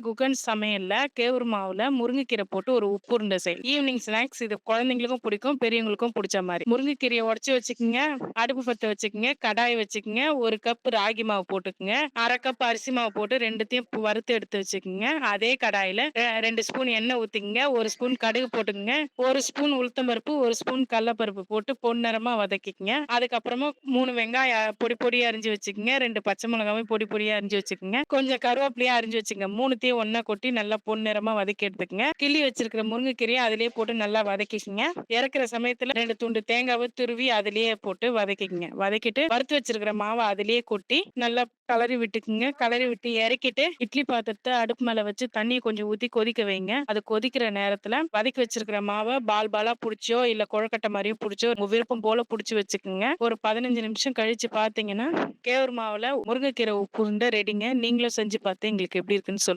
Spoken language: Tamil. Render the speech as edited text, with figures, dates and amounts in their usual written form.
குகன் சமையல்ல கேவுரு மாவுல முருங்கைக்கீரை போட்டு ஒரு உப்பு உருண்டை செய்யலாம். ஈவினிங் ஸ்நாக்ஸ் இது குழந்தைங்களுக்கும் பிடிக்கும், பெரியவங்களுக்கும் பிடிச்ச மாரி. முருங்கைக்கீரைய உடைச்சு வச்சுக்கங்க, அடுப்பு பத்த வச்சுக்கங்க, கடாய் வச்சுக்கங்க, 1 கப் ராகி மாவு போட்டுக்கங்க, 1/2 கப் அரிசி மாவு போட்டு 2த்தையும் வறுத்து எடுத்து வச்சுக்கங்க. அதே கடாயில 2 ஸ்பூன் எண்ணெய் ஊத்திக்கங்க, 1 ஸ்பூன் கடுகு போட்டுக்கங்க, 1 ஸ்பூன் உளுத்தம் பருப்பு, 1 ஸ்பூன் கடலப்பருப்பு போட்டு பொன்னிறமா வதக்கிக்கங்க. அதுக்கப்புறமா 3 வெங்காயம் பொடி பொடியா அரிஞ்சு வச்சுக்கங்க, 2 பச்சை மிளகாயும் பொடி பொடியா அரிஞ்சு வச்சுக்கங்க, கொஞ்சம் கருவேப்பிலையா அரிஞ்சு வச்சுக்கங்க. 3த்தையும் ஒண்ணா கொட்டி நல்லா பொன்னிறமா வதக்கி எடுத்துக்கங்க. கிள்ளி வச்சிருக்கிற முருங்கைக்கீரையை அதிலேயே போட்டு நல்லா வதக்கிக்கங்க. இறக்குற சமயத்துல 2 துண்டு தேங்காவை துருவி அதிலேயே போட்டு வதக்கிக்கங்க. வதக்கிட்டு வறுத்து வச்சிருக்கிற மாவை அதிலேயே கொட்டி நல்லா கலரி விட்டுக்குங்க. கலரி விட்டு இறக்கிட்டு இட்லி பாத்திரத்தை அடுப்பு மேல வச்சு தண்ணி கொஞ்சம் ஊத்தி கொதிக்க வைங்க. அது கொதிக்கிற நேரத்துல வதக்கி வச்சிருக்கிற மாவை பால் பாலா புடிச்சோ இல்ல கொழக்கட்டை மாதிரியும் புடிச்சோ உங்க விருப்பம் போல புடிச்சு வச்சுக்குங்க. ஒரு 15 நிமிஷம் கழிச்சு பாத்தீங்கன்னா கேவுரு மாவுல முருங்கைக்கீரை உப்பு உருண்டை ரெடிங்க. நீங்களும் செஞ்சு பார்த்து எங்களுக்கு எப்படி இருக்குன்னு சொல்லுங்க.